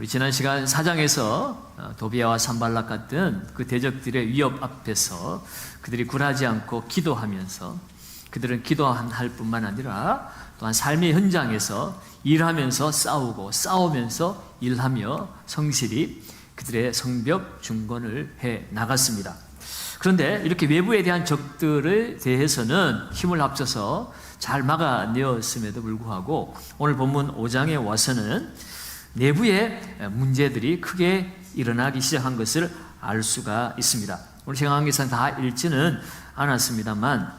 우리 지난 시간 4장에서 도비아와 산발락 같은 그 대적들의 위협 앞에서 그들이 굴하지 않고 기도하면서, 그들은 기도할 뿐만 아니라 또한 삶의 현장에서 일하면서 싸우고 싸우면서 일하며 성실히 그들의 성벽 중건을 해 나갔습니다. 그런데 이렇게 외부에 대한 적들에 대해서는 힘을 합쳐서 잘 막아내었음에도 불구하고 오늘 본문 5장에 와서는 내부의 문제들이 크게 일어나기 시작한 것을 알 수가 있습니다. 오늘 제가 항상 다 읽지는 않았습니다만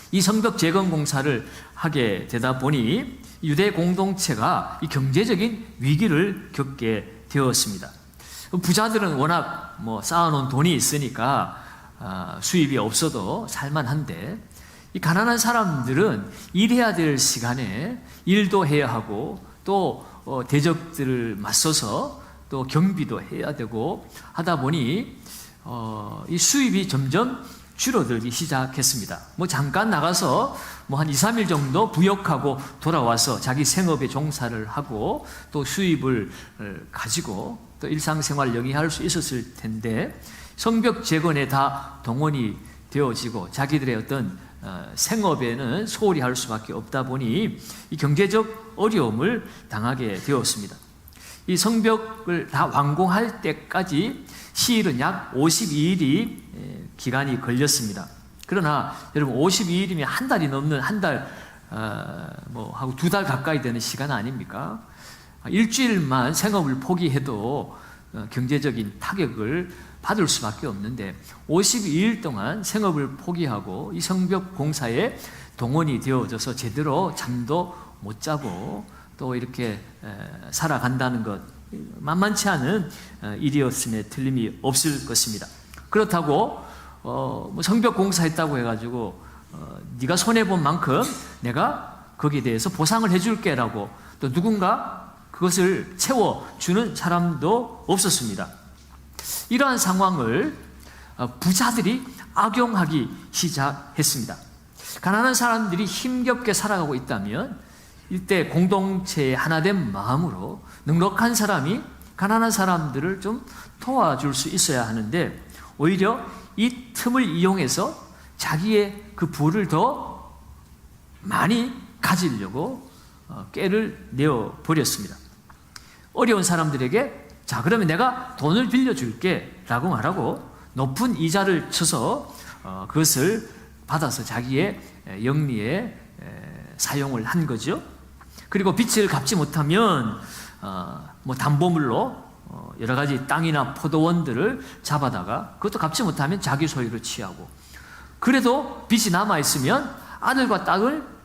이 성벽 재건 공사를 하게 되다 보니 유대 공동체가 이 경제적인 위기를 겪게 되었습니다. 부자들은 워낙 쌓아놓은 돈이 있으니까 수입이 없어도 살만한데, 이 가난한 사람들은 일해야 될 시간에 일도 해야 하고 또 대적들을 맞서서 또 경비도 해야 되고 하다 보니 이 수입이 점점 줄어들기 시작했습니다. 잠깐 나가서 한 2, 3일 정도 부역하고 돌아와서 자기 생업에 종사를 하고 또 수입을 가지고 또 일상생활을 영위할 수 있었을 텐데, 성벽 재건에 다 동원이 되어지고 자기들의 어떤 생업에는 소홀히 할 수밖에 없다 보니 이 경제적 어려움을 당하게 되었습니다. 이 성벽을 다 완공할 때까지 시일은 약 52일이 기간이 걸렸습니다. 그러나 여러분, 52일이면 한 달이 넘는, 한 달 하고 2달 가까이 되는 시간 아닙니까? 일주일만 생업을 포기해도 경제적인 타격을 받을 수밖에 없는데 52일 동안 생업을 포기하고 이 성벽 공사에 동원이 되어져서 제대로 잠도 못 자고 또 이렇게 살아간다는 것, 만만치 않은 일이었음에 틀림이 없을 것입니다. 그렇다고 성벽 공사했다고 해가지고 네가 손해본 만큼 내가 거기에 대해서 보상을 해줄게 라고 또 누군가 그것을 채워주는 사람도 없었습니다. 이러한 상황을 부자들이 악용하기 시작했습니다. 가난한 사람들이 힘겹게 살아가고 있다면 이때 공동체의 하나된 마음으로 넉넉한 사람이 가난한 사람들을 좀 도와줄 수 있어야 하는데, 오히려 이 틈을 이용해서 자기의 그 부를 더 많이 가지려고 꾀를 내어버렸습니다. 어려운 사람들에게 자, 그러면 내가 돈을 빌려줄게 라고 말하고 높은 이자를 쳐서 그것을 받아서 자기의 영리에 사용을 한 거죠. 그리고 빚을 갚지 못하면 담보물로 여러 가지 땅이나 포도원들을 잡아다가 그것도 갚지 못하면 자기 소유로 취하고, 그래도 빚이 남아있으면 아들과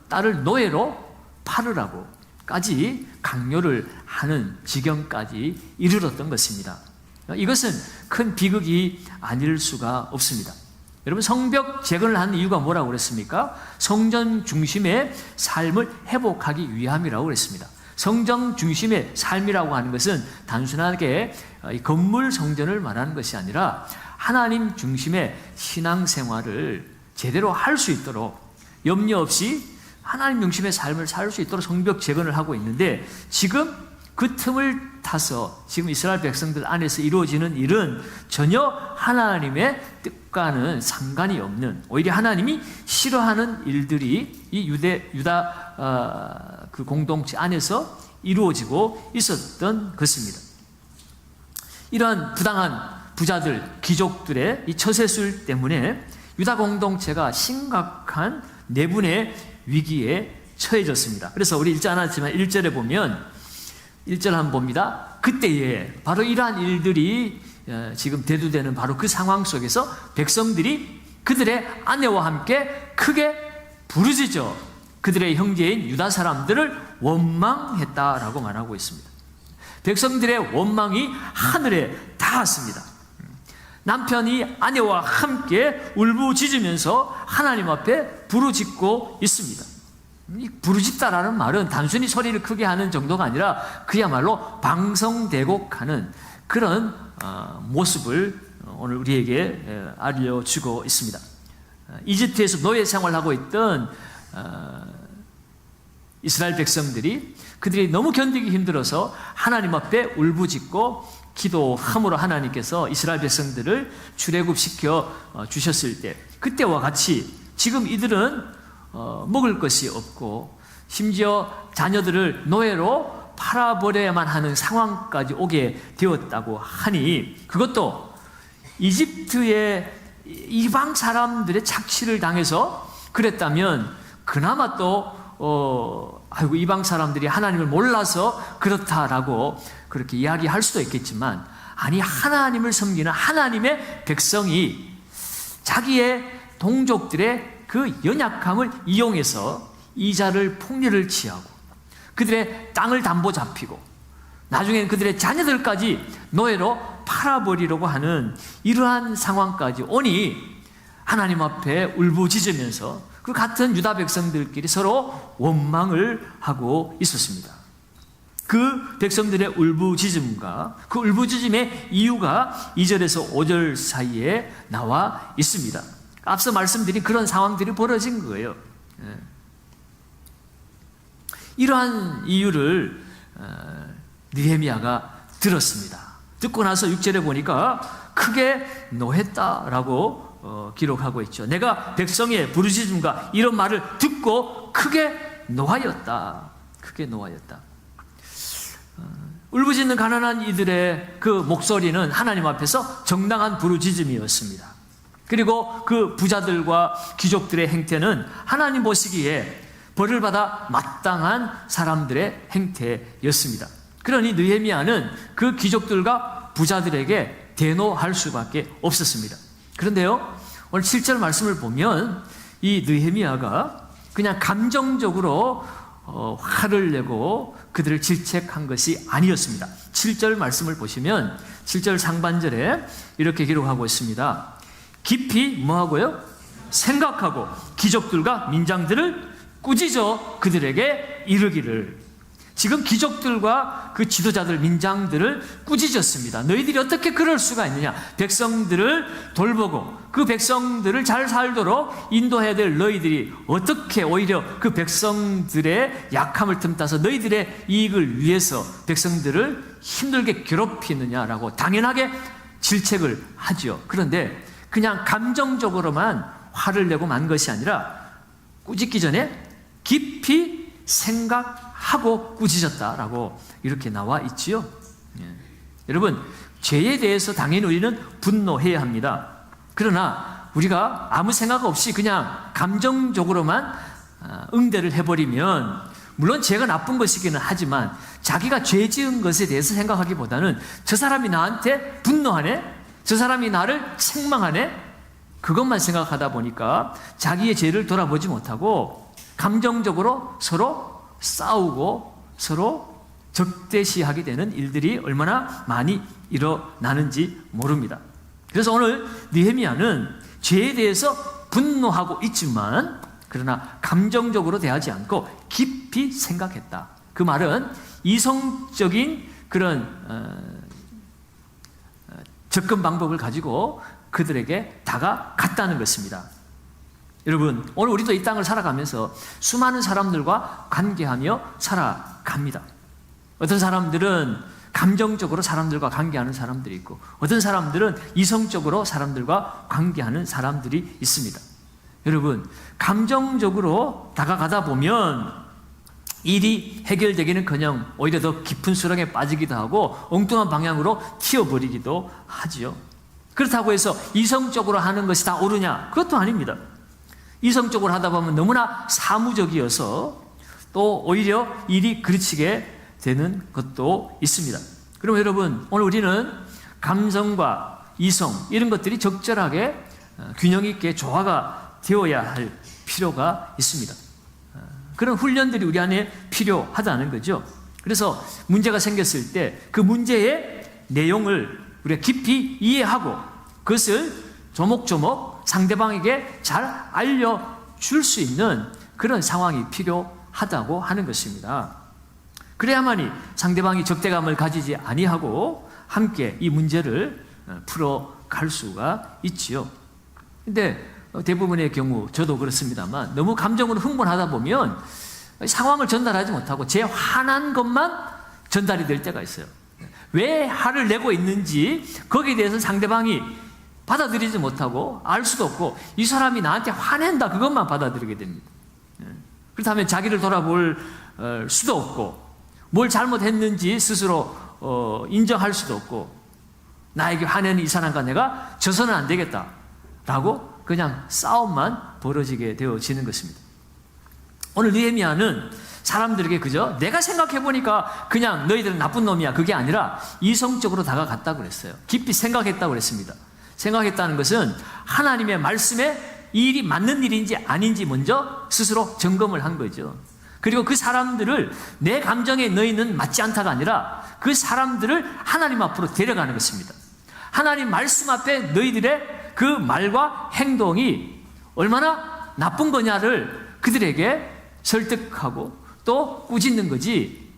딸을 노예로 팔으라고까지 강요를 하는 지경까지 이르렀던 것입니다. 이것은 큰 비극이 아닐 수가 없습니다. 여러분, 성벽 재건을 하는 이유가 뭐라고 그랬습니까? 성전 중심의 삶을 회복하기 위함이라고 그랬습니다. 성전 중심의 삶이라고 하는 것은 단순하게 건물 성전을 말하는 것이 아니라 하나님 중심의 신앙생활을 제대로 할 수 있도록, 염려 없이 하나님 중심의 삶을 살 수 있도록 성벽 재건을 하고 있는데, 지금 그 틈을 타서 지금 이스라엘 백성들 안에서 이루어지는 일은 전혀 하나님의 뜻과는 상관이 없는, 오히려 하나님이 싫어하는 일들이 이 유다 그 공동체 안에서 이루어지고 있었던 것입니다. 이러한 부당한 부자들, 귀족들의 이 처세술 때문에 유다 공동체가 심각한 내분의 위기에 처해졌습니다. 그래서 우리 읽지 않았지만 1절에 보면, 1절 한번 봅니다. 그때에 바로 이러한 일들이 지금 대두되는 바로 그 상황 속에서 백성들이 그들의 아내와 함께 크게 부르짖어 그들의 형제인 유다 사람들을 원망했다라고 말하고 있습니다. 백성들의 원망이 하늘에 닿았습니다. 남편이 아내와 함께 울부짖으면서 하나님 앞에 부르짖고 있습니다. 이 부르짖다라는 말은 단순히 소리를 크게 하는 정도가 아니라 그야말로 방성대곡하는 그런 모습을 오늘 우리에게 알려주고 있습니다. 이집트에서 노예 생활하고 있던 이스라엘 백성들이 그들이 너무 견디기 힘들어서 하나님 앞에 울부짖고 기도함으로 하나님께서 이스라엘 백성들을 출애굽시켜 주셨을 때, 그때와 같이 지금 이들은 먹을 것이 없고 심지어 자녀들을 노예로 팔아버려야만 하는 상황까지 오게 되었다고 하니, 그것도 이집트의 이방 사람들의 착취를 당해서 그랬다면 그나마 또 아이고 이방 사람들이 하나님을 몰라서 그렇다라고 그렇게 이야기할 수도 있겠지만, 아니 하나님을 섬기는 하나님의 백성이 자기의 동족들의 그 연약함을 이용해서 이자를 폭리를 취하고 그들의 땅을 담보 잡히고 나중에는 그들의 자녀들까지 노예로 팔아버리려고 하는 이러한 상황까지 오니 하나님 앞에 울부짖으면서 그 같은 유다 백성들끼리 서로 원망을 하고 있었습니다. 그 백성들의 울부짖음과 그 울부짖음의 이유가 2절에서 5절 사이에 나와 있습니다. 앞서 말씀드린 그런 상황들이 벌어진 거예요. 이러한 이유를 느헤미야가 들었습니다. 듣고 나서 6절에 보니까 크게 노했다라고 기록하고 있죠. 내가 백성의 부르짖음과 이런 말을 듣고 크게 노하였다. 크게 노하였다. 울부짖는 가난한 이들의 그 목소리는 하나님 앞에서 정당한 부르짖음이었습니다. 그리고 그 부자들과 귀족들의 행태는 하나님 보시기에 벌을 받아 마땅한 사람들의 행태였습니다. 그러니 느헤미야는 그 귀족들과 부자들에게 대노할 수밖에 없었습니다. 그런데요, 오늘 7절 말씀을 보면 이 느헤미야가 그냥 감정적으로 화를 내고 그들을 질책한 것이 아니었습니다. 7절 말씀을 보시면 7절 상반절에 이렇게 기록하고 있습니다. 깊이 뭐하고요? 생각하고 귀족들과 민장들을 꾸짖어 그들에게 이르기를. 지금 귀족들과 그 지도자들, 민장들을 꾸짖었습니다. 너희들이 어떻게 그럴 수가 있느냐? 백성들을 돌보고 그 백성들을 잘 살도록 인도해야 될 너희들이 어떻게 오히려 그 백성들의 약함을 틈타서 너희들의 이익을 위해서 백성들을 힘들게 괴롭히느냐라고 당연하게 질책을 하죠. 그런데 그냥 감정적으로만 화를 내고 만 것이 아니라 꾸짖기 전에 깊이 생각하고 꾸짖었다라고 이렇게 나와 있지요. 여러분, 죄에 대해서 당연히 우리는 분노해야 합니다. 그러나 우리가 아무 생각 없이 그냥 감정적으로만 응대를 해버리면, 물론 죄가 나쁜 것이기는 하지만 자기가 죄 지은 것에 대해서 생각하기보다는 저 사람이 나한테 분노하네, 저 사람이 나를 책망하네, 그것만 생각하다 보니까 자기의 죄를 돌아보지 못하고 감정적으로 서로 싸우고 서로 적대시하게 되는 일들이 얼마나 많이 일어나는지 모릅니다. 그래서 오늘 느헤미야는 죄에 대해서 분노하고 있지만 그러나 감정적으로 대하지 않고 깊이 생각했다. 그 말은 이성적인 그런 접근 방법을 가지고 그들에게 다가갔다는 것입니다. 여러분, 오늘 우리도 이 땅을 살아가면서 수많은 사람들과 관계하며 살아갑니다. 어떤 사람들은 감정적으로 사람들과 관계하는 사람들이 있고, 어떤 사람들은 이성적으로 사람들과 관계하는 사람들이 있습니다. 여러분, 감정적으로 다가가다 보면 일이 해결되기는커녕 오히려 더 깊은 수렁에 빠지기도 하고 엉뚱한 방향으로 튀어버리기도 하지요. 그렇다고 해서 이성적으로 하는 것이 다 옳으냐? 그것도 아닙니다. 이성적으로 하다 보면 너무나 사무적이어서 또 오히려 일이 그르치게 되는 것도 있습니다. 그럼 여러분, 오늘 우리는 감성과 이성 이런 것들이 적절하게 균형 있게 조화가 되어야 할 필요가 있습니다. 그런 훈련들이 우리 안에 필요하다는 거죠. 그래서 문제가 생겼을 때 그 문제의 내용을 우리가 깊이 이해하고 그것을 조목조목 상대방에게 잘 알려줄 수 있는 그런 상황이 필요하다고 하는 것입니다. 그래야만이 상대방이 적대감을 가지지 아니하고 함께 이 문제를 풀어갈 수가 있지요. 근데 대부분의 경우 저도 그렇습니다만 너무 감정으로 흥분하다 보면 상황을 전달하지 못하고 제 화난 것만 전달이 될 때가 있어요. 왜 화를 내고 있는지 거기에 대해서 상대방이 받아들이지 못하고 알 수도 없고 이 사람이 나한테 화낸다 그것만 받아들이게 됩니다. 그렇다면 자기를 돌아볼 수도 없고 뭘 잘못했는지 스스로 인정할 수도 없고 나에게 화내는 이 사람과 내가 져서는 안 되겠다라고 그냥 싸움만 벌어지게 되어지는 것입니다. 오늘 느헤미야는 사람들에게 그저 내가 생각해보니까 그냥 너희들은 나쁜 놈이야 그게 아니라 이성적으로 다가갔다고 그랬어요. 깊이 생각했다고 그랬습니다. 생각했다는 것은 하나님의 말씀에 이 일이 맞는 일인지 아닌지 먼저 스스로 점검을 한 거죠. 그리고 그 사람들을 내 감정에 너희는 맞지 않다가 아니라 그 사람들을 하나님 앞으로 데려가는 것입니다. 하나님 말씀 앞에 너희들의 그 말과 행동이 얼마나 나쁜 거냐를 그들에게 설득하고 또 꾸짖는 거지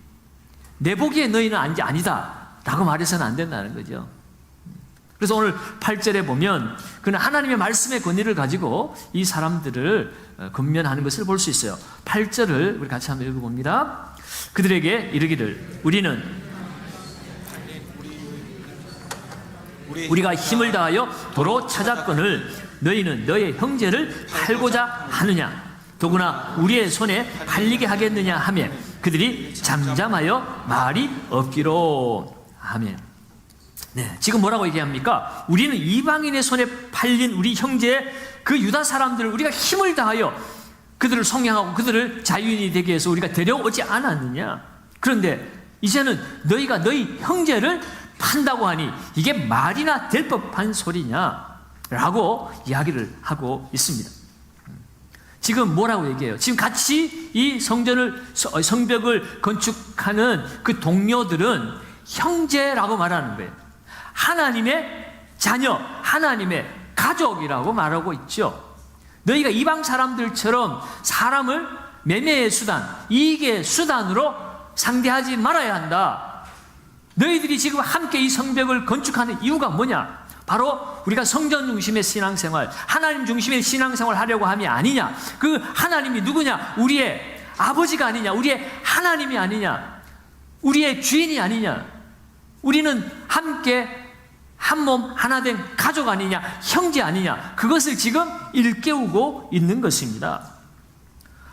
내 보기에 너희는 아니다 라고 말해서는 안 된다는 거죠. 그래서 오늘 8절에 보면 그는 하나님의 말씀의 권위를 가지고 이 사람들을 권면하는 것을 볼 수 있어요. 8절을 우리 같이 한번 읽어봅니다. 그들에게 이르기를 우리가 힘을 다하여 도로 찾았거늘 너희는 너의 형제를 팔고자 하느냐 더구나 우리의 손에 팔리게 하겠느냐 하며 그들이 잠잠하여 말이 없기로. 아멘. 네, 지금 뭐라고 얘기합니까? 우리는 이방인의 손에 팔린 우리 형제 그 유다 사람들을 우리가 힘을 다하여 그들을 성량하고 그들을 자유인이 되게 해서 우리가 데려오지 않았느냐. 그런데 이제는 너희가 너희 형제를 판다고 하니 이게 말이나 될 법한 소리냐 라고 이야기를 하고 있습니다. 지금 뭐라고 얘기해요? 지금 같이 이 성벽을 건축하는 그 동료들은 형제라고 말하는 거예요. 하나님의 자녀, 하나님의 가족이라고 말하고 있죠. 너희가 이방 사람들처럼 사람을 매매의 수단, 이익의 수단으로 상대하지 말아야 한다. 너희들이 지금 함께 이 성벽을 건축하는 이유가 뭐냐? 바로 우리가 성전 중심의 신앙생활, 하나님 중심의 신앙생활 하려고 함이 아니냐? 그 하나님이 누구냐? 우리의 아버지가 아니냐? 우리의 하나님이 아니냐? 우리의 주인이 아니냐? 우리는 함께 한 몸 하나 된 가족 아니냐? 형제 아니냐? 그것을 지금 일깨우고 있는 것입니다.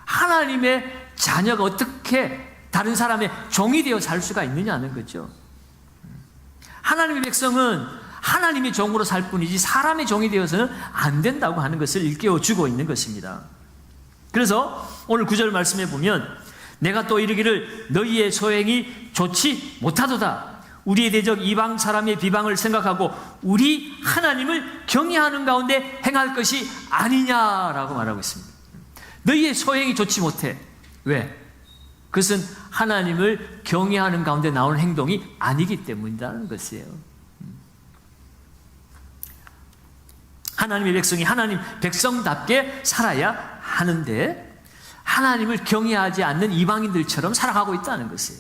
하나님의 자녀가 어떻게 다른 사람의 종이 되어 살 수가 있느냐는 거죠. 하나님의 백성은 하나님의 종으로 살 뿐이지 사람의 종이 되어서는 안 된다고 하는 것을 일깨워주고 있는 것입니다. 그래서 오늘 9절 말씀에 보면 내가 또 이르기를 너희의 소행이 좋지 못하도다. 우리의 대적 이방 사람의 비방을 생각하고 우리 하나님을 경외하는 가운데 행할 것이 아니냐라고 말하고 있습니다. 너희의 소행이 좋지 못해. 왜? 그것은 하나님을 경외하는 가운데 나오는 행동이 아니기 때문이라는 것이에요. 하나님의 백성이 하나님 백성답게 살아야 하는데 하나님을 경외하지 않는 이방인들처럼 살아가고 있다는 것이에요.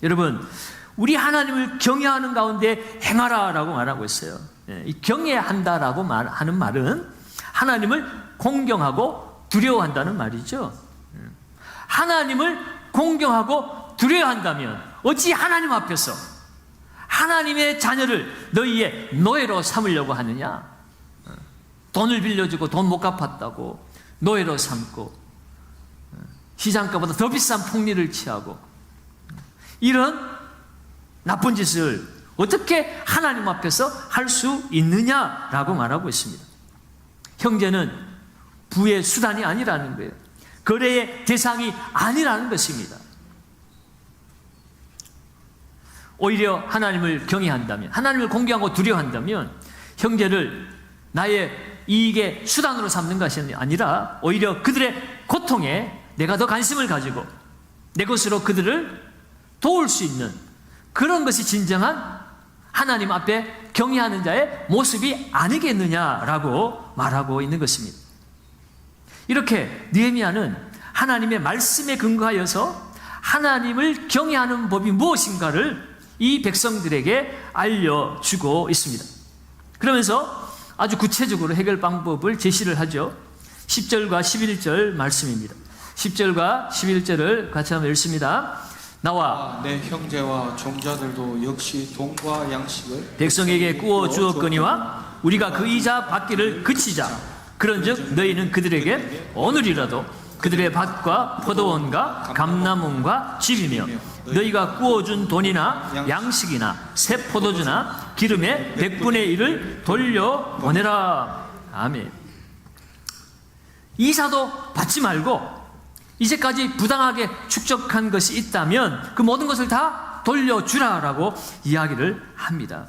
여러분, 우리 하나님을 경외하는 가운데 행하라라고 말하고 있어요. 이 경외한다라고 하는 말은 하나님을 공경하고 두려워한다는 말이죠. 하나님을 공경하고 두려워한다면 어찌 하나님 앞에서 하나님의 자녀를 너희의 노예로 삼으려고 하느냐? 돈을 빌려주고 돈 못 갚았다고 노예로 삼고 시장가보다 더 비싼 폭리를 취하고 이런 나쁜 짓을 어떻게 하나님 앞에서 할 수 있느냐라고 말하고 있습니다. 형제는 부의 수단이 아니라는 거예요. 거래의 대상이 아니라는 것입니다. 오히려 하나님을 경외한다면, 하나님을 공경하고 두려워한다면 형제를 나의 이익의 수단으로 삼는 것이 아니라 오히려 그들의 고통에 내가 더 관심을 가지고 내 것으로 그들을 도울 수 있는 그런 것이 진정한 하나님 앞에 경외하는 자의 모습이 아니겠느냐라고 말하고 있는 것입니다. 이렇게 느헤미야는 하나님의 말씀에 근거하여서 하나님을 경외하는 법이 무엇인가를 이 백성들에게 알려주고 있습니다. 그러면서 아주 구체적으로 해결 방법을 제시를 하죠. 10절과 11절 말씀입니다. 10절과 11절을 같이 한번 읽습니다. 나와 내 형제와 종자들도 역시 돈과 양식을 백성에게 구워 주었거니와 우리가 그 이자 받기를 그치자. 그런즉 너희는 그들에게 오늘이라도 그들의 밭과 포도원과 감람원과 집이며 너희가 구워준 돈이나 양식이나 새 포도주나 기름의 100분의 1을 돌려보내라. 아멘. 이자도 받지 말고 이제까지 부당하게 축적한 것이 있다면 그 모든 것을 다 돌려주라라고 이야기를 합니다.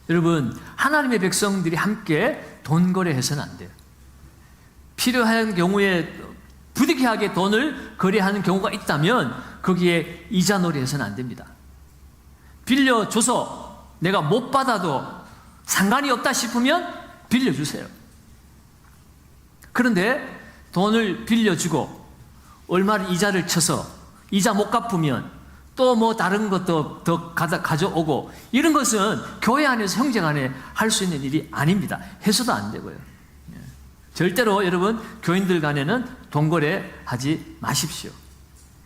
여러분, 하나님의 백성들이 함께 돈 거래해서는 안 돼요. 필요한 경우에 부득이하게 돈을 거래하는 경우가 있다면 거기에 이자 놀이해서는 안 됩니다. 빌려줘서 내가 못 받아도 상관이 없다 싶으면 빌려주세요. 그런데 돈을 빌려주고 얼마를 이자를 쳐서 이자 못 갚으면 또 뭐 다른 것도 더 가져오고 이런 것은 교회 안에서 형제 간에 할 수 있는 일이 아닙니다. 해서도 안 되고요. 절대로 여러분 교인들 간에는 돈거래 하지 마십시오.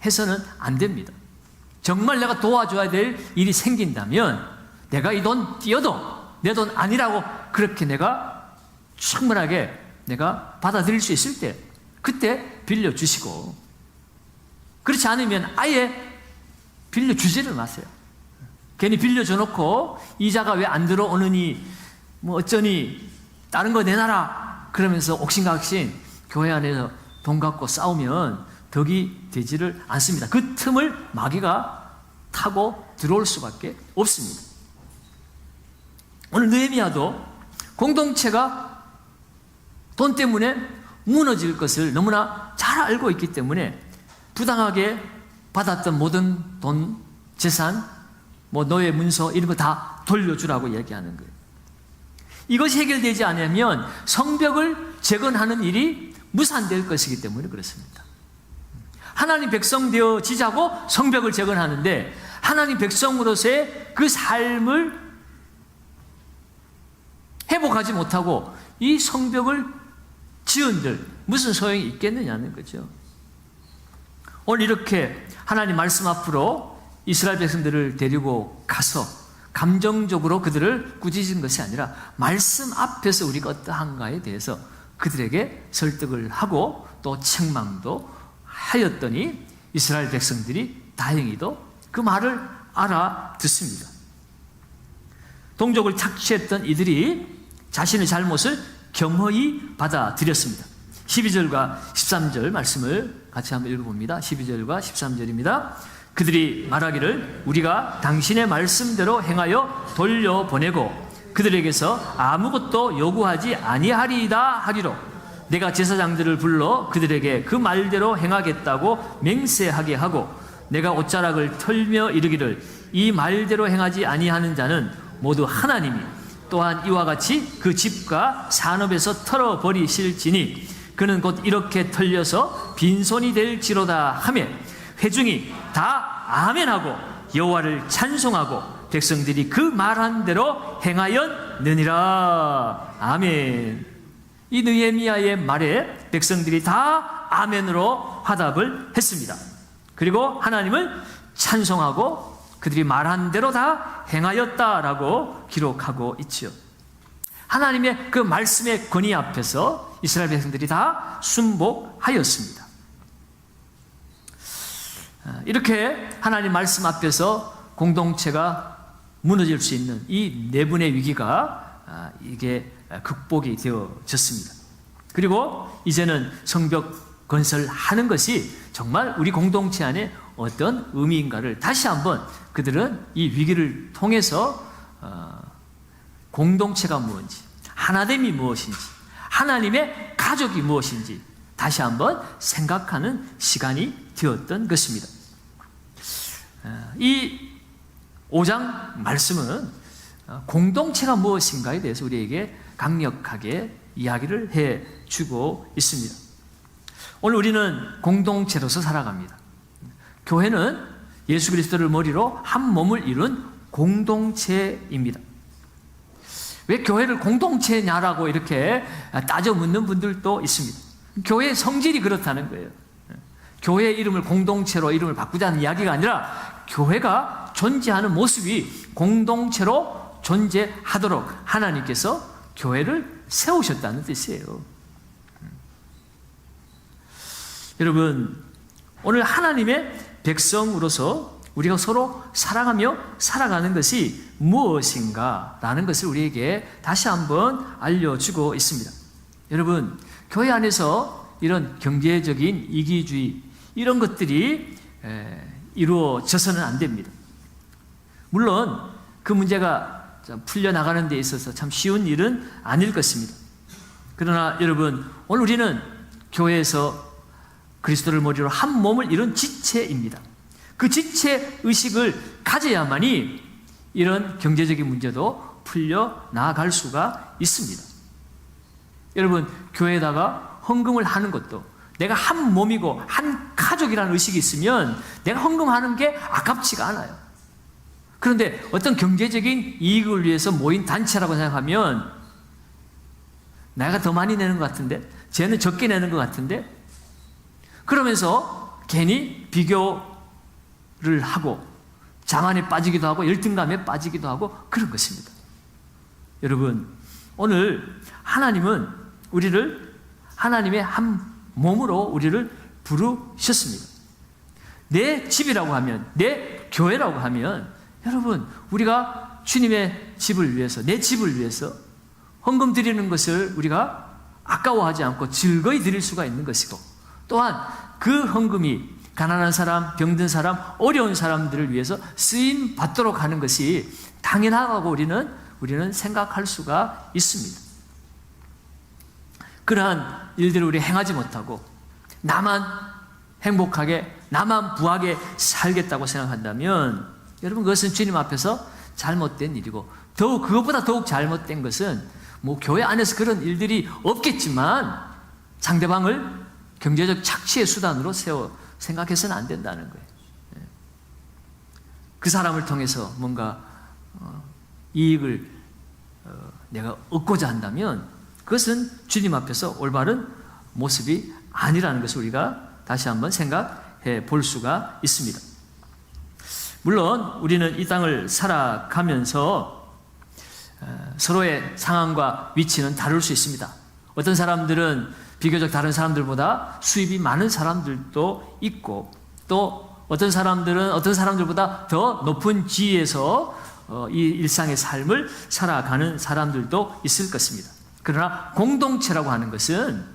해서는 안 됩니다. 정말 내가 도와줘야 될 일이 생긴다면 내가 이 돈 띄어도 내 돈 아니라고 그렇게 내가 충분하게 내가 받아들일 수 있을 때 그때 빌려주시고, 그렇지 않으면 아예 빌려주지를 마세요. 괜히 빌려줘놓고 이자가 왜 안 들어오느니 뭐 어쩌니 다른 거 내놔라 그러면서 옥신각신 교회 안에서 돈 갖고 싸우면 덕이 되지를 않습니다. 그 틈을 마귀가 타고 들어올 수밖에 없습니다. 오늘 느헤미야도 공동체가 돈 때문에 무너질 것을 너무나 잘 알고 있기 때문에 부당하게 받았던 모든 돈, 재산, 뭐 노예 문서 이런 거 다 돌려주라고 얘기하는 거예요. 이것이 해결되지 않으면 성벽을 재건하는 일이 무산될 것이기 때문에 그렇습니다. 하나님 백성 되어지자고 성벽을 재건하는데 하나님 백성으로서의 그 삶을 회복하지 못하고 이 성벽을 지은들 무슨 소용이 있겠느냐는 거죠. 오늘 이렇게 하나님 말씀 앞으로 이스라엘 백성들을 데리고 가서 감정적으로 그들을 꾸짖은 것이 아니라 말씀 앞에서 우리가 어떠한가에 대해서 그들에게 설득을 하고 또 책망도 하였더니 이스라엘 백성들이 다행히도 그 말을 알아듣습니다. 동족을 착취했던 이들이 자신의 잘못을 겸허히 받아들였습니다. 12절과 13절 말씀을 같이 한번 읽어봅니다. 12절과 13절입니다. 그들이 말하기를 우리가 당신의 말씀대로 행하여 돌려보내고 그들에게서 아무것도 요구하지 아니하리이다 하기로 내가 제사장들을 불러 그들에게 그 말대로 행하겠다고 맹세하게 하고 내가 옷자락을 털며 이르기를 이 말대로 행하지 아니하는 자는 모두 하나님이 또한 이와 같이 그 집과 산업에서 털어버리실지니 그는 곧 이렇게 털려서 빈손이 될지로다 하며 회중이 다 아멘하고 여호와를 찬송하고 백성들이 그 말한 대로 행하였느니라. 아멘. 이 느헤미야의 말에 백성들이 다 아멘으로 화답을 했습니다. 그리고 하나님을 찬송하고 그들이 말한 대로 다 행하였다라고 기록하고 있죠. 하나님의 그 말씀의 권위 앞에서 이스라엘 백성들이 다 순복하였습니다. 이렇게 하나님 말씀 앞에서 공동체가 무너질 수 있는 이 내분의 위기가 이게 극복이 되어졌습니다. 그리고 이제는 성벽 건설하는 것이 정말 우리 공동체 안에 어떤 의미인가를 다시 한번 그들은 이 위기를 통해서 공동체가 무엇인지, 하나됨이 무엇인지, 하나님의 가족이 무엇인지 다시 한번 생각하는 시간이 되었던 것입니다. 이 5장 말씀은 공동체가 무엇인가에 대해서 우리에게 강력하게 이야기를 해주고 있습니다. 오늘 우리는 공동체로서 살아갑니다. 교회는 예수 그리스도를 머리로 한 몸을 이룬 공동체입니다. 왜 교회를 공동체냐라고 이렇게 따져 묻는 분들도 있습니다. 교회의 성질이 그렇다는 거예요. 교회의 이름을 공동체로 이름을 바꾸자는 이야기가 아니라 교회가 존재하는 모습이 공동체로 존재하도록 하나님께서 교회를 세우셨다는 뜻이에요. 여러분, 오늘 하나님의 백성으로서 우리가 서로 사랑하며 살아가는 것이 무엇인가 라는 것을 우리에게 다시 한번 알려주고 있습니다. 여러분, 교회 안에서 이런 경제적인 이기주의 이런 것들이 이루어져서는 안 됩니다. 물론 그 문제가 풀려나가는 데 있어서 참 쉬운 일은 아닐 것입니다. 그러나 여러분, 오늘 우리는 교회에서 그리스도를 머리로 한 몸을 이룬 지체입니다. 그 지체 의식을 가져야만이 이런 경제적인 문제도 풀려나갈 수가 있습니다. 여러분, 교회에다가 헌금을 하는 것도 내가 한 몸이고 한 가족이라는 의식이 있으면 내가 헌금하는 게 아깝지가 않아요. 그런데 어떤 경제적인 이익을 위해서 모인 단체라고 생각하면 내가 더 많이 내는 것 같은데 쟤는 적게 내는 것 같은데 그러면서 괜히 비교를 하고 자만에 빠지기도 하고 열등감에 빠지기도 하고 그런 것입니다. 여러분, 오늘 하나님은 우리를 하나님의 한 몸으로 우리를 부르셨습니다. 내 집이라고 하면, 내 교회라고 하면 여러분, 우리가 주님의 집을 위해서, 내 집을 위해서 헌금 드리는 것을 우리가 아까워하지 않고 즐거이 드릴 수가 있는 것이고, 또한 그 헌금이 가난한 사람, 병든 사람, 어려운 사람들을 위해서 쓰임 받도록 하는 것이 당연하다고 우리는 생각할 수가 있습니다. 그러한 일들을 우리 행하지 못하고 나만 행복하게, 나만 부하게 살겠다고 생각한다면 여러분, 그것은 주님 앞에서 잘못된 일이고, 그것보다 더욱 잘못된 것은 교회 안에서 그런 일들이 없겠지만 상대방을 경제적 착취의 수단으로 생각해서는 안 된다는 거예요. 그 사람을 통해서 뭔가 이익을 내가 얻고자 한다면 그것은 주님 앞에서 올바른 모습이 아니라는 것을 우리가 다시 한번 생각해 볼 수가 있습니다. 물론 우리는 이 땅을 살아가면서 서로의 상황과 위치는 다를 수 있습니다. 어떤 사람들은 비교적 다른 사람들보다 수입이 많은 사람들도 있고, 또 어떤 사람들은 어떤 사람들보다 더 높은 지위에서 이 일상의 삶을 살아가는 사람들도 있을 것입니다. 그러나 공동체라고 하는 것은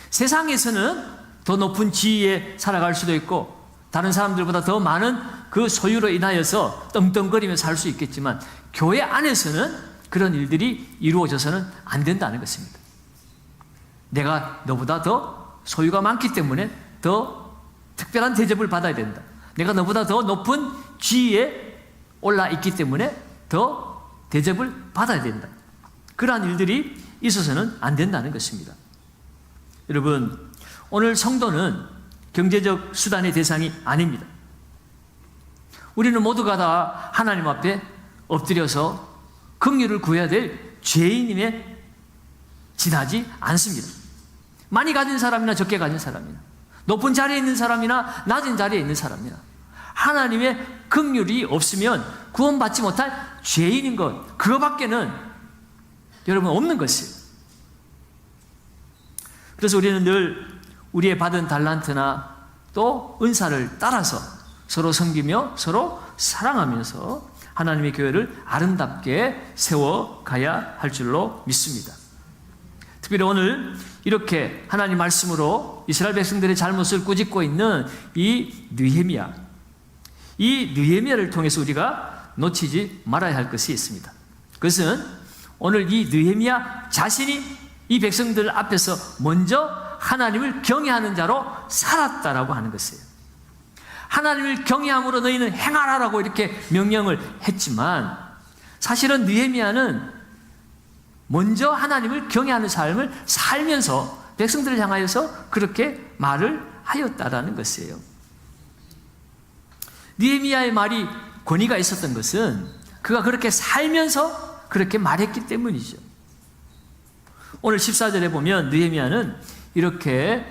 세상에서는 더 높은 지위에 살아갈 수도 있고 다른 사람들보다 더 많은 그 소유로 인하여서 떵떵거리며 살 수 있겠지만 교회 안에서는 그런 일들이 이루어져서는 안 된다는 것입니다. 내가 너보다 더 소유가 많기 때문에 더 특별한 대접을 받아야 된다. 내가 너보다 더 높은 지위에 올라 있기 때문에 더 대접을 받아야 된다. 그러한 일들이 있어서는 안 된다는 것입니다. 여러분, 오늘 성도는 경제적 수단의 대상이 아닙니다. 우리는 모두가 다 하나님 앞에 엎드려서 긍휼을 구해야 될 죄인임에 지나지 않습니다. 많이 가진 사람이나 적게 가진 사람이나 높은 자리에 있는 사람이나 낮은 자리에 있는 사람이나 하나님의 긍휼이 없으면 구원받지 못할 죄인인 것, 그거밖에는 여러분 없는 것이에요. 그래서 우리는 늘 우리의 받은 달란트나 또 은사를 따라서 서로 섬기며 서로 사랑하면서 하나님의 교회를 아름답게 세워가야 할 줄로 믿습니다. 특별히 오늘 이렇게 하나님 말씀으로 이스라엘 백성들의 잘못을 꾸짖고 있는 이 느헤미야를 통해서 우리가 놓치지 말아야 할 것이 있습니다. 그것은 오늘 이 느헤미야 자신이 이 백성들 앞에서 먼저 하나님을 경외하는 자로 살았다라고 하는 것이에요. 하나님을 경외함으로 너희는 행하라라고 이렇게 명령을 했지만 사실은 느헤미야는 먼저 하나님을 경외하는 삶을 살면서 백성들을 향하여서 그렇게 말을 하였다라는 것이에요. 느헤미야의 말이 권위가 있었던 것은 그가 그렇게 살면서 그렇게 말했기 때문이죠. 오늘 14절에 보면 느헤미야는 이렇게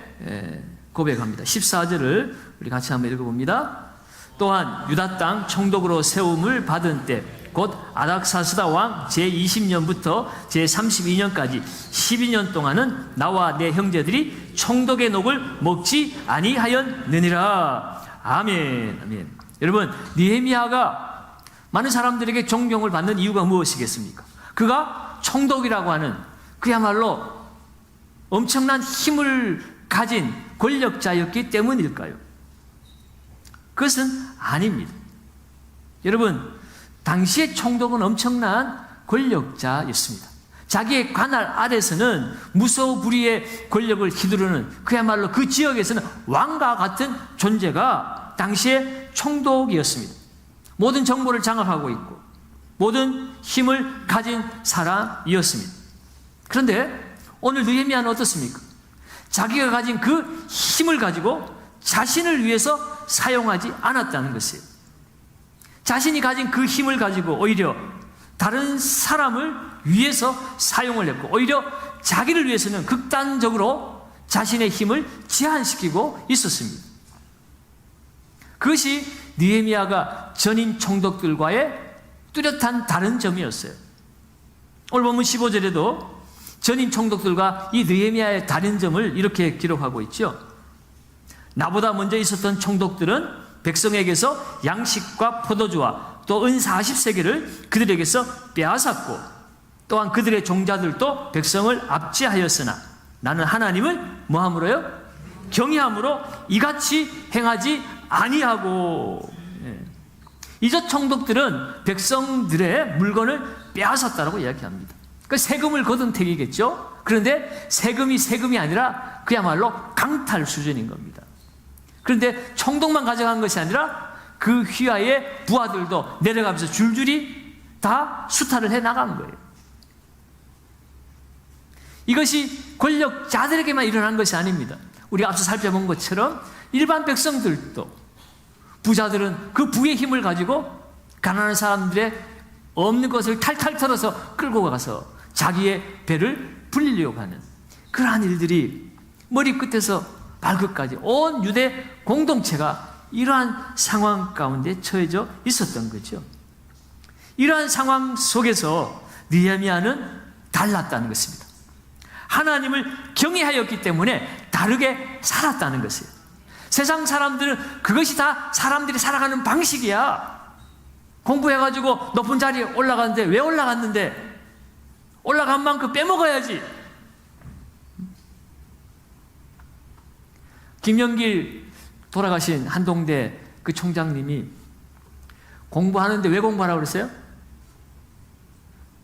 고백합니다. 14절을 우리 같이 한번 읽어봅니다. 또한 유다 땅 총독으로 세움을 받은 때 곧 아닥사스다 왕 제20년부터 제32년까지 12년 동안은 나와 내 형제들이 총독의 녹을 먹지 아니하였느니라. 아멘. 아멘. 여러분, 느헤미야가 많은 사람들에게 존경을 받는 이유가 무엇이겠습니까? 그가 총독이라고 하는 그야말로 엄청난 힘을 가진 권력자였기 때문일까요? 그것은 아닙니다. 여러분, 당시의 총독은 엄청난 권력자였습니다. 자기의 관할 아래서는 무소불위의 권력을 휘두르는 그야말로 그 지역에서는 왕과 같은 존재가 당시의 총독이었습니다. 모든 정보를 장악하고 있고 모든 힘을 가진 사람이었습니다. 그런데 오늘 느헤미야는 어떻습니까? 자기가 가진 그 힘을 가지고 자신을 위해서 사용하지 않았다는 것이에요. 자신이 가진 그 힘을 가지고 오히려 다른 사람을 위해서 사용을 했고 오히려 자기를 위해서는 극단적으로 자신의 힘을 제한시키고 있었습니다. 그것이 느헤미야가 전임 총독들과의 뚜렷한 다른 점이었어요. 오늘 본문 15절에도 전임 총독들과 이 느헤미야의 다른 점을 이렇게 기록하고 있죠. 나보다 먼저 있었던 총독들은 백성에게서 양식과 포도주와 또 은 40세겔을 그들에게서 빼앗았고 또한 그들의 종자들도 백성을 압제하였으나 나는 하나님을 뭐함으로요? 경외함으로 이같이 행하지 아니하고. 이전 총독들은 백성들의 물건을 빼앗았다고 이야기합니다. 그 세금을 거둔 택이겠죠. 그런데 세금이 아니라 그야말로 강탈 수준인 겁니다. 그런데 총독만 가져간 것이 아니라 그 휘하의 부하들도 내려가면서 줄줄이 다 수탈을 해 나간 거예요. 이것이 권력자들에게만 일어난 것이 아닙니다. 우리가 앞서 살펴본 것처럼 일반 백성들도, 부자들은 그 부의 힘을 가지고 가난한 사람들의 없는 것을 탈탈 털어서 끌고 가서 자기의 배를 불리려고 하는 그러한 일들이 머리끝에서 발끝까지 온 유대 공동체가 이러한 상황 가운데 처해져 있었던 거죠. 이러한 상황 속에서 느헤미야는 달랐다는 것입니다. 하나님을 경외하였기 때문에 다르게 살았다는 것이에요. 세상 사람들은 그것이 다 사람들이 살아가는 방식이야. 공부해가지고 높은 자리에 올라갔는데 왜 올라갔는데 올라간 만큼 빼먹어야지. 김영길 돌아가신 한동대 그 총장님이 공부하는데 왜 공부하라고 그랬어요?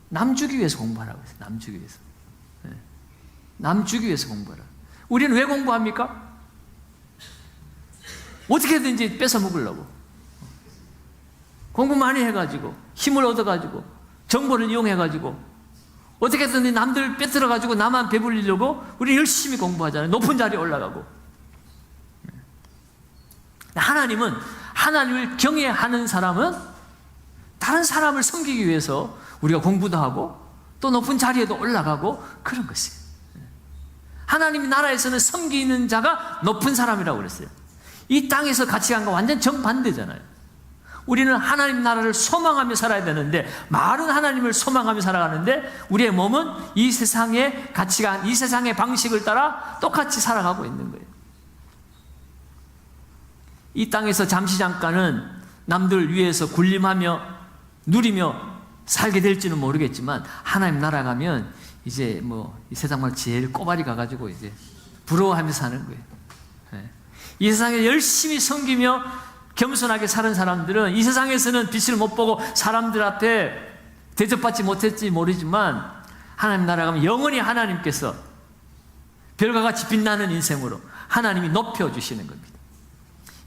남 주기 위해서 공부하라고 그랬어요. 남 주기 위해서. 남 주기 위해서 공부하라. 우리는 왜 공부합니까? 어떻게든지 뺏어 먹으려고. 공부 많이 해가지고 힘을 얻어가지고 정보를 이용해가지고 어떻게든 남들 빼들어가지고 나만 배불리려고 우리 열심히 공부하잖아요. 높은 자리에 올라가고. 하나님은, 하나님을 경외하는 사람은 다른 사람을 섬기기 위해서 우리가 공부도 하고 또 높은 자리에도 올라가고 그런 것이에요. 하나님 나라에서는 섬기는 자가 높은 사람이라고 그랬어요. 이 땅에서 가치관과 완전 정반대잖아요. 우리는 하나님 나라를 소망하며 살아야 되는데 말은 하나님을 소망하며 살아가는데 우리의 몸은 이 세상의 가치관, 이 세상의 방식을 따라 똑같이 살아가고 있는 거예요. 이 땅에서 잠시 잠깐은 남들 위해서 군림하며 누리며 살게 될지는 모르겠지만 하나님 나라 가면 이제 이 세상 말 제일 꼬발이 가가지고 이제 부러워하면서 사는 거예요. 이 세상에 열심히 섬기며 겸손하게 사는 사람들은 이 세상에서는 빛을 못 보고 사람들 앞에 대접받지 못했지 모르지만 하나님 나라 가면 영원히 하나님께서 별과 같이 빛나는 인생으로 하나님이 높여주시는 겁니다.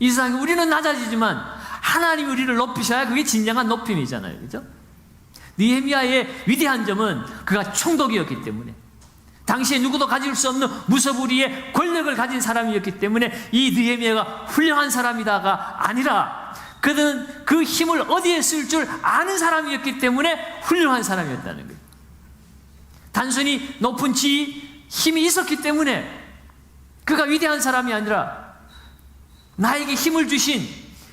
이 세상에 우리는 낮아지지만 하나님이 우리를 높이셔야 그게 진정한 높임이잖아요. 그죠? 느헤미야의 위대한 점은 그가 총독이었기 때문에 당시에 누구도 가질 수 없는 무소불위의 권력을 가진 사람이었기 때문에 이 느헤미야가 훌륭한 사람이다가 아니라 그는 그 힘을 어디에 쓸 줄 아는 사람이었기 때문에 훌륭한 사람이었다는 거예요. 단순히 높은 지위, 힘이 있었기 때문에 그가 위대한 사람이 아니라 나에게 힘을 주신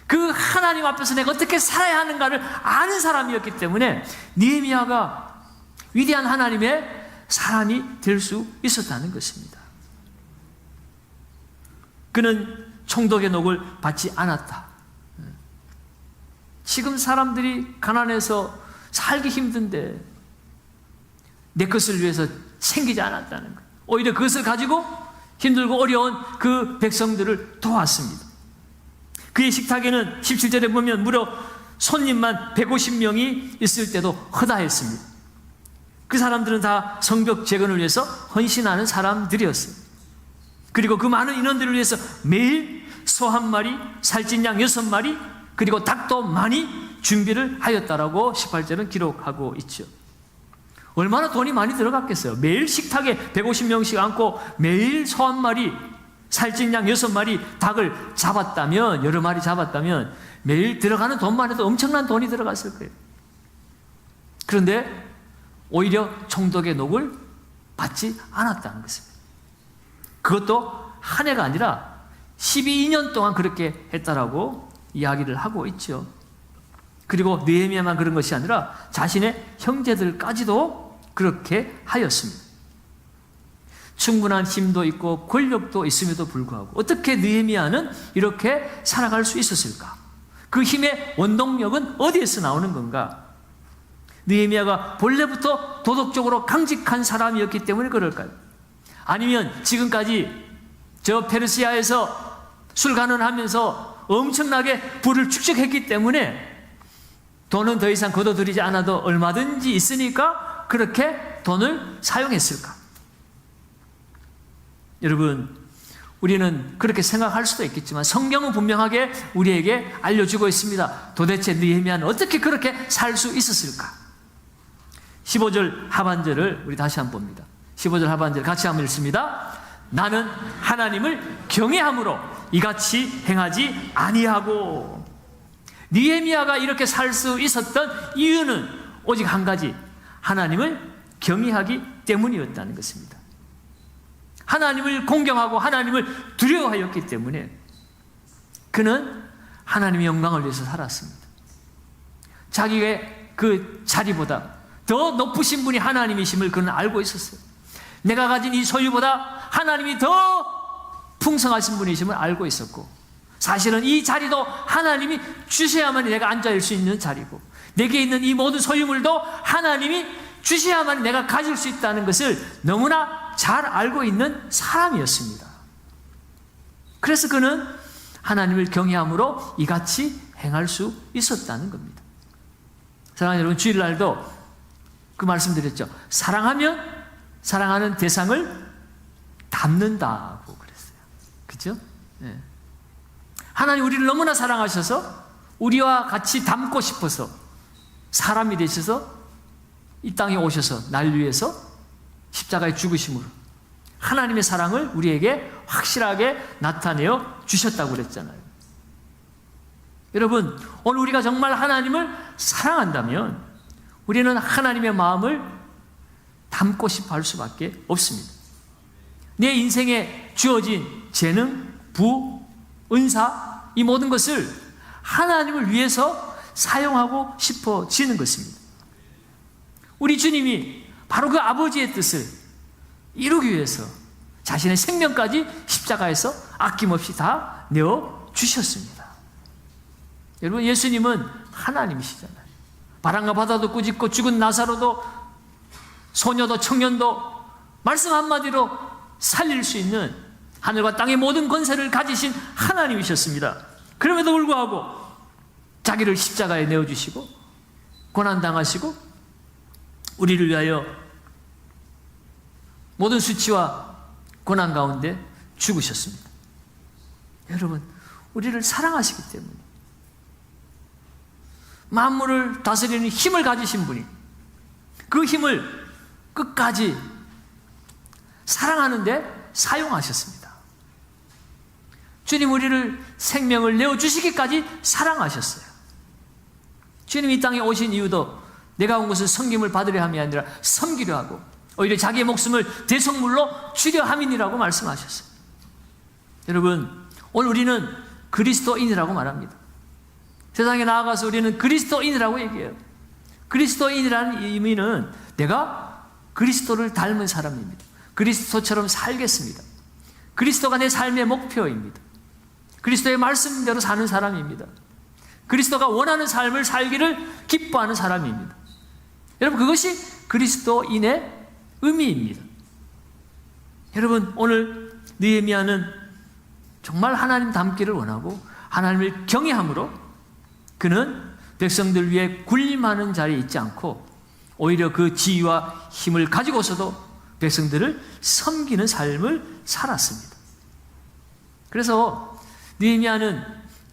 그 하나님 앞에서 내가 어떻게 살아야 하는가를 아는 사람이었기 때문에 느헤미야가 위대한 하나님의 사람이 될 수 있었다는 것입니다. 그는 총독의 녹을 받지 않았다. 지금 사람들이 가난해서 살기 힘든데 내 것을 위해서 챙기지 않았다는 거예요. 오히려 그것을 가지고 힘들고 어려운 그 백성들을 도왔습니다. 그의 식탁에는 17절에 보면 무려 손님만 150명이 있을 때도 허다했습니다. 그 사람들은 다 성벽 재건을 위해서 헌신하는 사람들이었어요. 그리고 그 많은 인원들을 위해서 매일 소 한 마리, 살찐 양 6마리, 그리고 닭도 많이 준비를 하였다라고 18절은 기록하고 있죠. 얼마나 돈이 많이 들어갔겠어요. 매일 식탁에 150명씩 앉고 매일 소 한 마리, 살찐 양 6마리, 닭을 잡았다면, 여러 마리 잡았다면 매일 들어가는 돈만 해도 엄청난 돈이 들어갔을 거예요. 그런데 오히려 총독의 녹을 받지 않았다는 것입니다. 그것도 한 해가 아니라 12년 동안 그렇게 했다라고 이야기를 하고 있죠. 그리고 느헤미야만 그런 것이 아니라 자신의 형제들까지도 그렇게 하였습니다. 충분한 힘도 있고 권력도 있음에도 불구하고 어떻게 느헤미야는 이렇게 살아갈 수 있었을까? 그 힘의 원동력은 어디에서 나오는 건가? 느헤미야가 본래부터 도덕적으로 강직한 사람이었기 때문에 그럴까요? 아니면 지금까지 저 페르시아에서 술간을 하면서 엄청나게 부를 축적했기 때문에 돈은 더 이상 거둬들이지 않아도 얼마든지 있으니까 그렇게 돈을 사용했을까? 여러분, 우리는 그렇게 생각할 수도 있겠지만 성경은 분명하게 우리에게 알려주고 있습니다. 도대체 느헤미야는 어떻게 그렇게 살 수 있었을까? 15절 하반절을 우리 다시 한번 봅니다. 15절 하반절 같이 한번 읽습니다. 나는 하나님을 경외함으로 이같이 행하지 아니하고. 느헤미야가 이렇게 살 수 있었던 이유는 오직 한 가지, 하나님을 경외하기 때문이었다는 것입니다. 하나님을 공경하고 하나님을 두려워하였기 때문에 그는 하나님의 영광을 위해서 살았습니다. 자기의 그 자리보다 더 높으신 분이 하나님이심을 그는 알고 있었어요. 내가 가진 이 소유보다 하나님이 더 풍성하신 분이심을 알고 있었고, 사실은 이 자리도 하나님이 주셔야만 내가 앉아있을 수 있는 자리고, 내게 있는 이 모든 소유물도 하나님이 주셔야만 내가 가질 수 있다는 것을 너무나 잘 알고 있는 사람이었습니다. 그래서 그는 하나님을 경외함으로 이같이 행할 수 있었다는 겁니다. 사랑하는 여러분, 주일날도 그 말씀드렸죠. 사랑하면 사랑하는 대상을 닮는다고 그랬어요. 그죠? 네. 하나님 우리를 너무나 사랑하셔서 우리와 같이 닮고 싶어서 사람이 되셔서 이 땅에 오셔서 날 위해서 십자가에 죽으심으로 하나님의 사랑을 우리에게 확실하게 나타내어 주셨다고 그랬잖아요. 여러분, 오늘 우리가 정말 하나님을 사랑한다면 우리는 하나님의 마음을 담고 싶어 할 수밖에 없습니다. 내 인생에 주어진 재능, 부, 은사, 이 모든 것을 하나님을 위해서 사용하고 싶어지는 것입니다. 우리 주님이 바로 그 아버지의 뜻을 이루기 위해서 자신의 생명까지 십자가에서 아낌없이 다 내어 주셨습니다. 여러분, 예수님은 하나님이시잖아요. 바람과 바다도 꾸짖고 죽은 나사로도 소녀도 청년도 말씀 한마디로 살릴 수 있는 하늘과 땅의 모든 권세를 가지신 하나님이셨습니다. 그럼에도 불구하고 자기를 십자가에 내어주시고 고난당하시고 우리를 위하여 모든 수치와 고난 가운데 죽으셨습니다. 여러분, 우리를 사랑하시기 때문에 만물을 다스리는 힘을 가지신 분이 그 힘을 끝까지 사랑하는데 사용하셨습니다. 주님 우리를 생명을 내어주시기까지 사랑하셨어요. 주님 이 땅에 오신 이유도 내가 온 것은 섬김을 받으려 함이 아니라 섬기려 하고 오히려 자기의 목숨을 대속물로 주려 함이니라고 말씀하셨어요. 여러분, 오늘 우리는 그리스도인이라고 말합니다. 세상에 나아가서 우리는 그리스도인이라고 얘기해요. 그리스도인이라는 의미는 내가 그리스도를 닮은 사람입니다. 그리스도처럼 살겠습니다. 그리스도가 내 삶의 목표입니다. 그리스도의 말씀대로 사는 사람입니다. 그리스도가 원하는 삶을 살기를 기뻐하는 사람입니다. 여러분, 그것이 그리스도인의 의미입니다. 여러분, 오늘 느헤미야는 정말 하나님 닮기를 원하고 하나님을 경외함으로 그는 백성들 위해 군림하는 자리에 있지 않고 오히려 그 지위와 힘을 가지고서도 백성들을 섬기는 삶을 살았습니다. 그래서 느헤미야는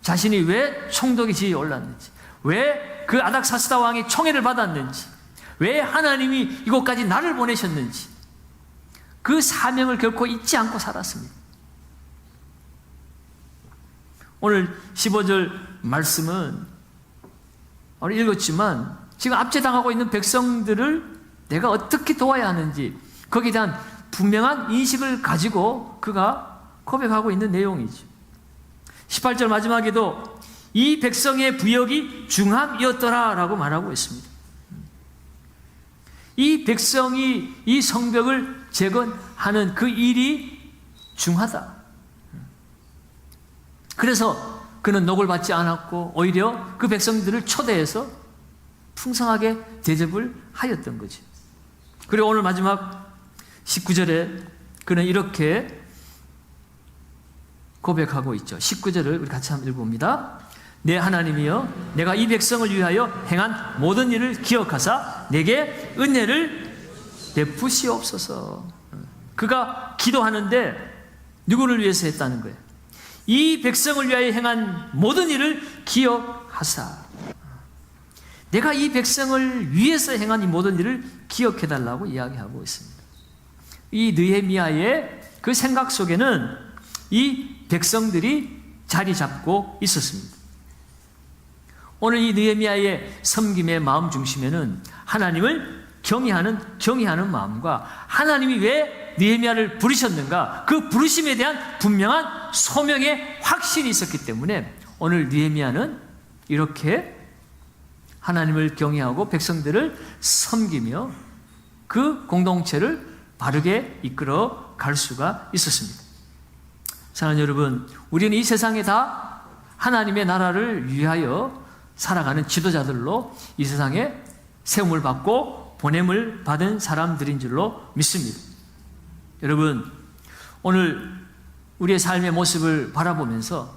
자신이 왜 총독의 지위에 올랐는지, 왜 그 아닥사스다 왕의 총애를 받았는지, 왜 하나님이 이곳까지 나를 보내셨는지 그 사명을 결코 잊지 않고 살았습니다. 오늘 15절 말씀은 오늘 읽었지만 지금 압제당하고 있는 백성들을 내가 어떻게 도와야 하는지 거기에 대한 분명한 인식을 가지고 그가 고백하고 있는 내용이죠. 18절 마지막에도 이 백성의 부역이 중함이었더라 라고 말하고 있습니다. 이 백성이 이 성벽을 재건하는 그 일이 중하다. 그래서 그는 녹을 받지 않았고 오히려 그 백성들을 초대해서 풍성하게 대접을 하였던 거죠. 그리고 오늘 마지막 19절에 그는 이렇게 고백하고 있죠. 19절을 우리 같이 한번 읽어봅니다. 내 하나님이여, 내가 이 백성을 위하여 행한 모든 일을 기억하사 내게 은혜를 베푸시옵소서. 그가 기도하는데 누구를 위해서 했다는 거예요? 이 백성을 위하여 행한 모든 일을 기억하사. 내가 이 백성을 위해서 행한 이 모든 일을 기억해달라고 이야기하고 있습니다. 이 느헤미야의 그 생각 속에는 이 백성들이 자리 잡고 있었습니다. 오늘 이 느헤미야의 섬김의 마음 중심에는 하나님을 경외하는 마음과 하나님이 왜 느헤미야를 부르셨는가 그 부르심에 대한 분명한 소명의 확신이 있었기 때문에 오늘 느헤미야는 이렇게 하나님을 경외하고 백성들을 섬기며 그 공동체를 바르게 이끌어 갈 수가 있었습니다. 사랑하는 여러분, 우리는 이 세상에 다 하나님의 나라를 위하여 살아가는 지도자들로 이 세상에 세움을 받고 보냄을 받은 사람들인 줄로 믿습니다. 여러분, 오늘 우리의 삶의 모습을 바라보면서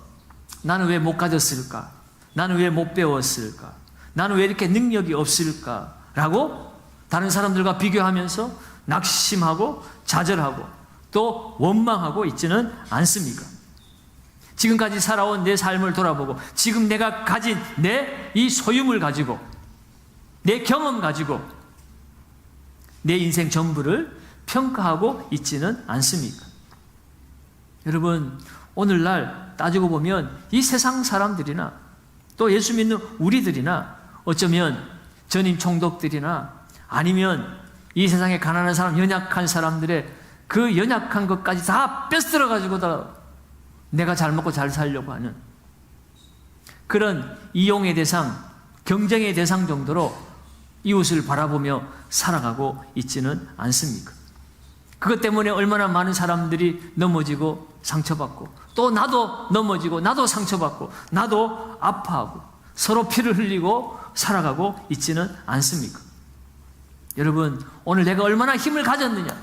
나는 왜 못 가졌을까? 나는 왜 못 배웠을까? 나는 왜 이렇게 능력이 없을까? 라고 다른 사람들과 비교하면서 낙심하고 좌절하고 또 원망하고 있지는 않습니까? 지금까지 살아온 내 삶을 돌아보고 지금 내가 가진 내 이 소유물 가지고 내 경험 가지고 내 인생 전부를 평가하고 있지는 않습니까? 여러분, 오늘날 따지고 보면 이 세상 사람들이나 또 예수 믿는 우리들이나 어쩌면 전임 총독들이나 아니면 이 세상에 가난한 사람, 연약한 사람들의 그 연약한 것까지 다 뺏어들어가지고 다 내가 잘 먹고 잘 살려고 하는 그런 이용의 대상, 경쟁의 대상 정도로 이웃을 바라보며 살아가고 있지는 않습니까? 그것 때문에 얼마나 많은 사람들이 넘어지고 상처받고 또 나도 넘어지고 나도 상처받고 나도 아파하고 서로 피를 흘리고 살아가고 있지는 않습니까? 여러분, 오늘 내가 얼마나 힘을 가졌느냐,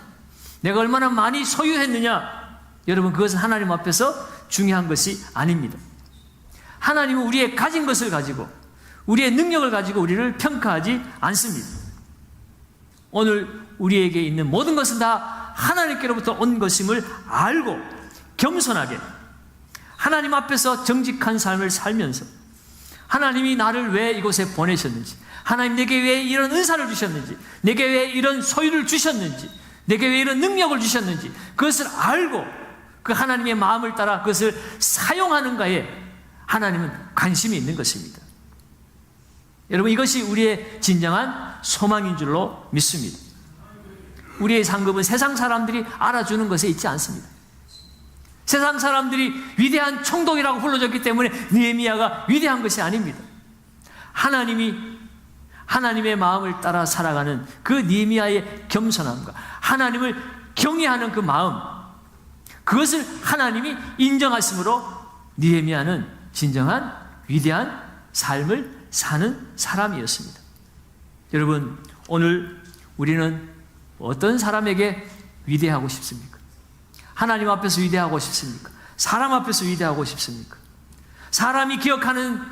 내가 얼마나 많이 소유했느냐, 여러분, 그것은 하나님 앞에서 중요한 것이 아닙니다. 하나님은 우리의 가진 것을 가지고 우리의 능력을 가지고 우리를 평가하지 않습니다. 오늘 우리에게 있는 모든 것은 다 하나님께로부터 온 것임을 알고 겸손하게 하나님 앞에서 정직한 삶을 살면서 하나님이 나를 왜 이곳에 보내셨는지, 하나님 내게 왜 이런 은사를 주셨는지, 내게 왜 이런 소유를 주셨는지, 내게 왜 이런 능력을 주셨는지 그것을 알고 그 하나님의 마음을 따라 그것을 사용하는가에 하나님은 관심이 있는 것입니다. 여러분, 이것이 우리의 진정한 소망인 줄로 믿습니다. 우리의 상급은 세상 사람들이 알아주는 것에 있지 않습니다. 세상 사람들이 위대한 총독이라고 불러줬기 때문에 느헤미야가 위대한 것이 아닙니다. 하나님의 마음을 따라 살아가는 그 느헤미야의 겸손함과 하나님을 경외하는 그 마음, 그것을 하나님이 인정하심으로 느헤미야는 진정한 위대한 삶을 사는 사람이었습니다. 여러분, 오늘 우리는 어떤 사람에게 위대하고 싶습니까? 하나님 앞에서 위대하고 싶습니까? 사람 앞에서 위대하고 싶습니까? 사람이 기억하는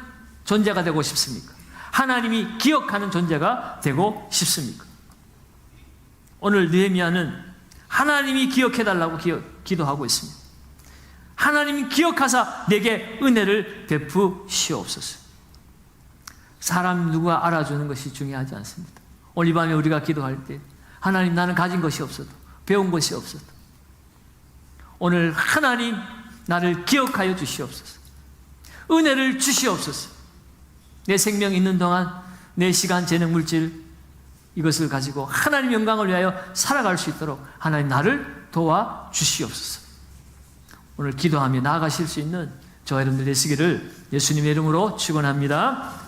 존재가 되고 싶습니까? 하나님이 기억하는 존재가 되고 싶습니까? 오늘 느헤미야는 하나님이 기억해달라고 기도하고 있습니다. 하나님이 기억하사 내게 은혜를 베푸시옵소서. 사람 누가 알아주는 것이 중요하지 않습니다. 오늘 이 밤에 우리가 기도할 때 하나님, 나는 가진 것이 없어도, 배운 것이 없어도 오늘 하나님 나를 기억하여 주시옵소서. 은혜를 주시옵소서. 내 생명 있는 동안 내 시간, 재능, 물질 이것을 가지고 하나님 영광을 위하여 살아갈 수 있도록 하나님 나를 도와주시옵소서. 오늘 기도하며 나아가실 수 있는 저와 여러분들 되시기를 예수님의 이름으로 축원합니다.